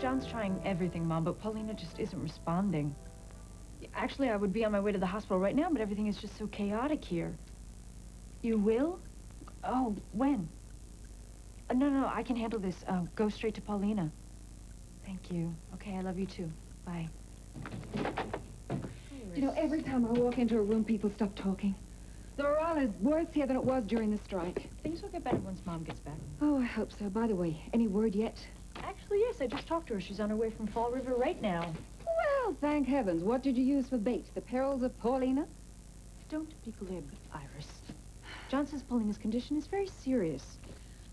John's trying everything, Mom, but Paulina just isn't responding. Actually, I would be on my way to the hospital right now, but everything is just so chaotic here. You will? Oh, when? No, I can handle this. Go straight to Paulina. Thank you. Okay, I love you too. Bye. You know, every time I walk into a room, people stop talking. The morale is worse here than it was during the strike. Things will get better once Mom gets back. Oh, I hope so. By the way, any word yet? Actually, yes, I just talked to her. She's on her way from Fall River right now. Well, thank heavens. What did you use for bait? The perils of Paulina? Don't be glib, Iris. John says Paulina's condition is very serious.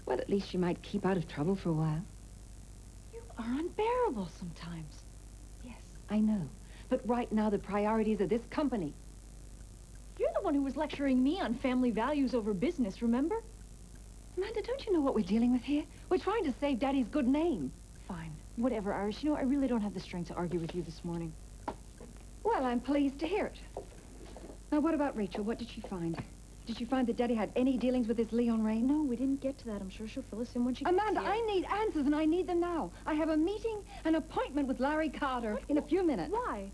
Well, at least she might keep out of trouble for a while. You are unbearable sometimes. Yes, I know. But right now, the priorities are this company. You're the one who was lecturing me on family values over business, remember? Amanda, don't you know what we're dealing with here? We're trying to save Daddy's good name. Fine. Whatever, Iris. You know, I really don't have the strength to argue with you this morning. Well, I'm pleased to hear it. Now, what about Rachel? What did she find? Did she find that Daddy had any dealings with this Leon Rain? No, we didn't get to that. I'm sure she'll fill us in when she gets Amanda, here. I need answers, and I need them now. I have a meeting, an appointment with Larry Carter in a few minutes. Why?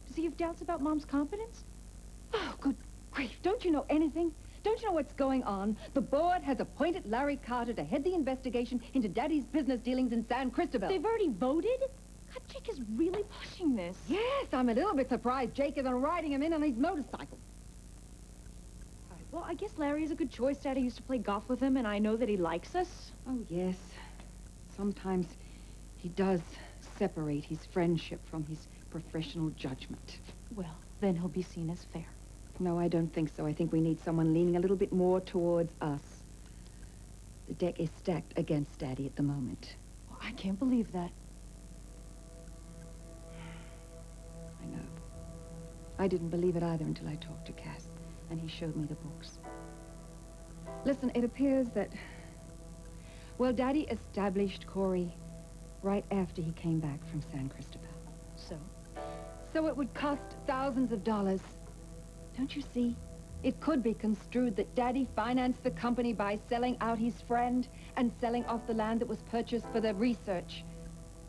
Does he have doubts about Mom's competence? Oh, good grief. Don't you know anything? Don't you know what's going on? The board has appointed Larry Carter to head the investigation into Daddy's business dealings in San Cristobal. They've already voted? God, Jake is really pushing this. Yes, I'm a little bit surprised Jake isn't riding him in on his motorcycle. All right, well, I guess Larry is a good choice. Daddy used to play golf with him, and I know that he likes us. Oh, yes. Sometimes he does separate his friendship from his professional judgment. Well, then he'll be seen as fair. No, I don't think so. I think we need someone leaning a little bit more towards us. The deck is stacked against Daddy at the moment. Well, I can't believe that. I know. I didn't believe it either until I talked to Cass, and he showed me the books. Listen, it appears that... Well, Daddy established Cory right after he came back from San Cristobal. So it would cost thousands of dollars. Don't you see? It could be construed that Daddy financed the company by selling out his friend and selling off the land that was purchased for the research.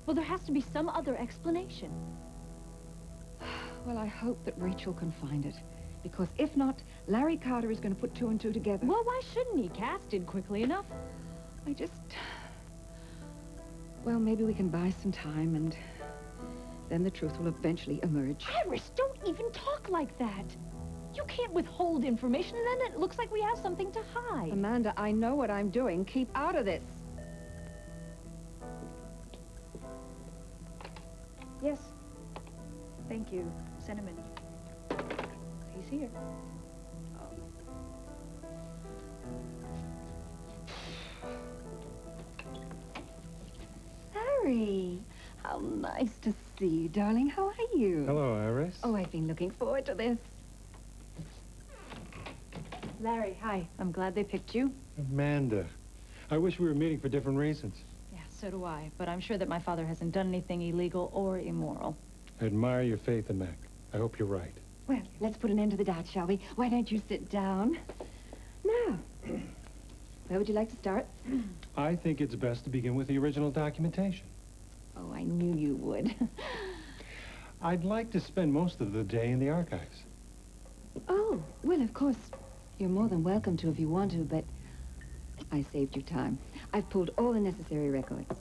Well, there has to be some other explanation. Well, I hope that Rachel can find it. Because if not, Larry Carter is going to put two and two together. Well, why shouldn't he? Cass did quickly enough. I just... Well, maybe we can buy some time and then the truth will eventually emerge. Iris, don't even talk like that. You can't withhold information, and then it looks like we have something to hide. Amanda, I know what I'm doing. Keep out of this. Yes. Thank you. Send him in. He's here. Harry, how nice to see you, darling. How are you? Hello, Iris. Oh, I've been looking forward to this. Larry, hi. I'm glad they picked you. Amanda. I wish we were meeting for different reasons. Yeah, so do I. But I'm sure that my father hasn't done anything illegal or immoral. I admire your faith in Mac. I hope you're right. Well, let's put an end to the doubt, shall we? Why don't you sit down? Now, where would you like to start? I think it's best to begin with the original documentation. Oh, I knew you would. I'd like to spend most of the day in the archives. Oh, well, of course, you're more than welcome to if you want to, but I saved you time. I've pulled all the necessary records.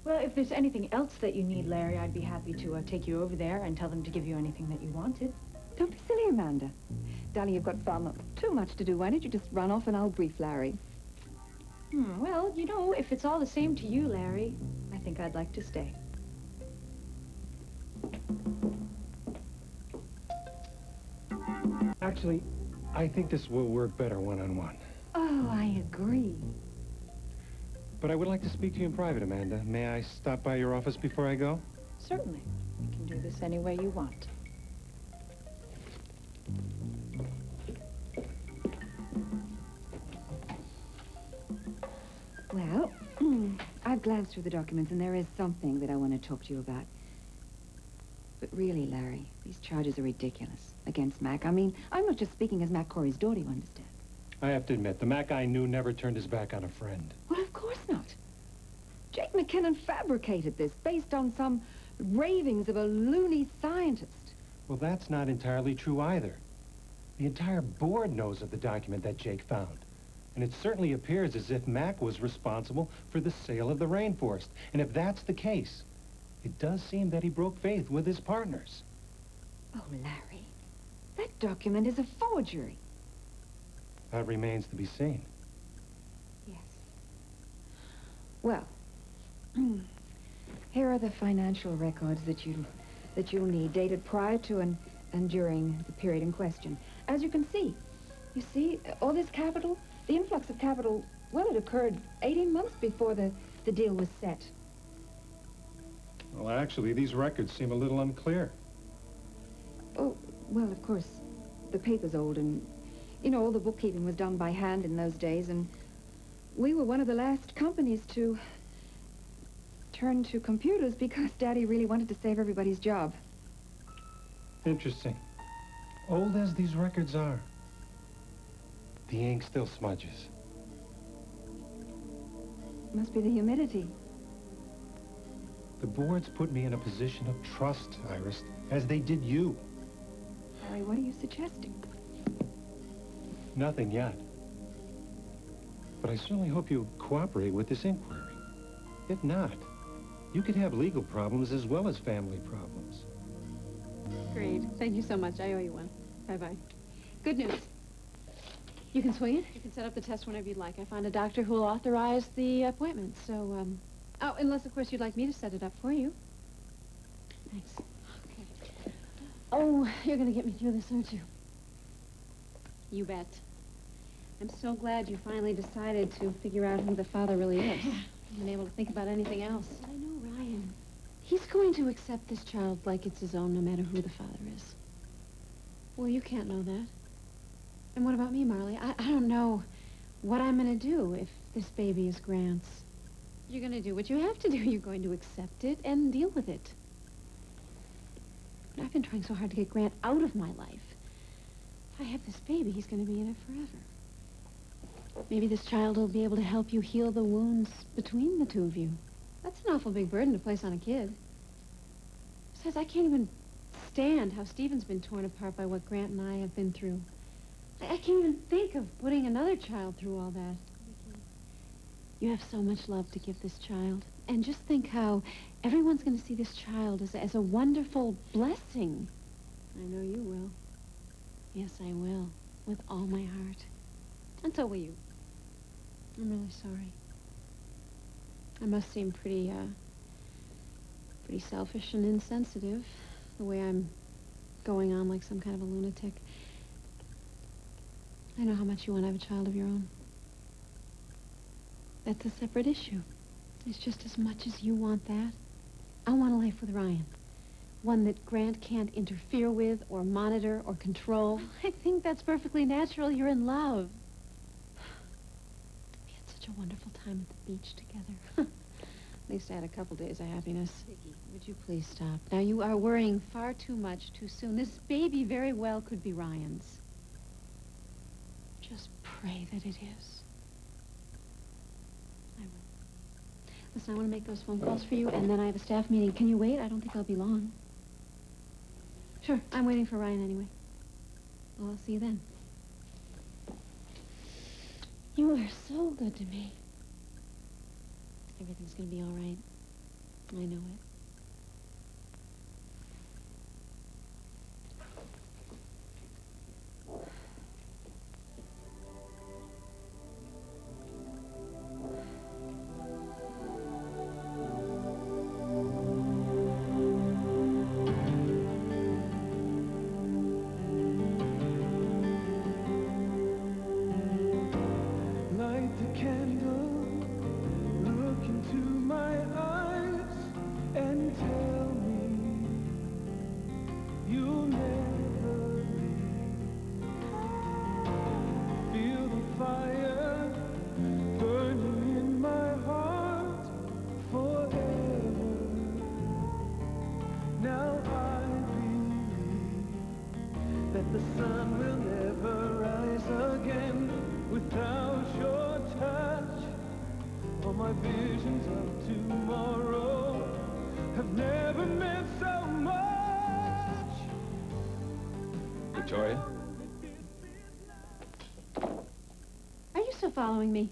Well, if there's anything else that you need, Larry, I'd be happy to take you over there and tell them to give you anything that you wanted. Don't be silly, Amanda. Darling, you've got far too much to do. Why don't you just run off and I'll brief Larry? Well, you know, if it's all the same to you, Larry, I think I'd like to stay. Actually, I think this will work better one-on-one. Oh, I agree. But I would like to speak to you in private, Amanda. May I stop by your office before I go? Certainly. We can do this any way you want. Well, I've glanced through the documents, and there is something that I want to talk to you about. But really, Larry, these charges are ridiculous against Mac. I mean, I'm not just speaking as Mac Cory's daughter, you understand? I have to admit, the Mac I knew never turned his back on a friend. Well, of course not. Jake McKinnon fabricated this based on some ravings of a loony scientist. Well, that's not entirely true either. The entire board knows of the document that Jake found. And it certainly appears as if Mac was responsible for the sale of the rainforest. And if that's the case, it does seem that he broke faith with his partners. Oh, Larry, that document is a forgery. That remains to be seen. Yes. Well, here are the financial records that you'll need, dated prior to and during the period in question. As you can see, all this capital, the influx of capital, well, it occurred 18 months before the deal was set. Well, actually, these records seem a little unclear. Oh, well, of course, the paper's old, and, you know, all the bookkeeping was done by hand in those days, and we were one of the last companies to turn to computers because Daddy really wanted to save everybody's job. Interesting. Old as these records are, the ink still smudges. Must be the humidity. The board's put me in a position of trust, Iris, as they did you. Larry, what are you suggesting? Nothing yet. But I certainly hope you'll cooperate with this inquiry. If not, you could have legal problems as well as family problems. Great. Thank you so much. I owe you one. Bye-bye. Good news. You can swing it. You can set up the test whenever you'd like. I found a doctor who will authorize the appointment, so, oh, unless, of course, you'd like me to set it up for you. Thanks. Okay. Oh, you're going to get me through this, aren't you? You bet. I'm so glad you finally decided to figure out who the father really is. I haven't been able to think about anything else. I know, Ryan. He's going to accept this child like it's his own, no matter who the father is. Well, you can't know that. And what about me, Marley? I don't know what I'm going to do if this baby is Grant's. You're going to do what you have to do. You're going to accept it and deal with it. But I've been trying so hard to get Grant out of my life. If I have this baby, he's going to be in it forever. Maybe this child will be able to help you heal the wounds between the two of you. That's an awful big burden to place on a kid. Besides, I can't even stand how Stephen's been torn apart by what Grant and I have been through. I can't even think of putting another child through all that. Vicky, you have so much love to give this child. And just think how everyone's going to see this child as a wonderful blessing. I know you will. Yes, I will. With all my heart. And so will you. I'm really sorry. I must seem pretty selfish and insensitive, the way I'm going on like some kind of a lunatic. I know how much you want to have a child of your own. That's a separate issue. It's just as much as you want that. I want a life with Ryan. One that Grant can't interfere with or monitor or control. I think that's perfectly natural. You're in love. We had such a wonderful time at the beach together. At least I had a couple days of happiness. Vicky, would you please stop? Now, you are worrying far too much too soon. This baby very well could be Ryan's. Just pray that it is. I will. Listen, I want to make those phone calls for you, and then I have a staff meeting. Can you wait? I don't think I'll be long. Sure, I'm waiting for Ryan anyway. Well, I'll see you then. You are so good to me. Everything's gonna be all right. I know it. Light the candle, look into my eyes, Victoria? Are you still following me?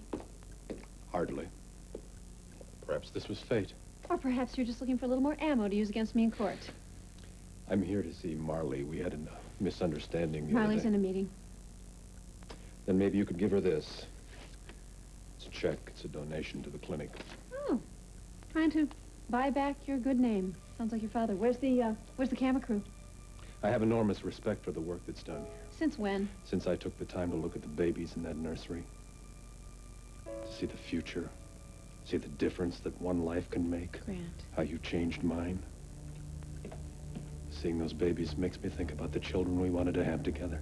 Hardly. Perhaps this was fate. Or perhaps you're just looking for a little more ammo to use against me in court. I'm here to see Marley. We had a misunderstanding the Marley's other in day. a meeting. Then maybe you could give her this. It's a check. It's a donation to the clinic. Oh, trying to buy back your good name. Sounds like your father. Where's the camera crew? I have enormous respect for the work that's done here. Since when? Since I took the time to look at the babies in that nursery. To see the future. See the difference that one life can make. Grant. How you changed mine. Seeing those babies makes me think about the children we wanted to have together.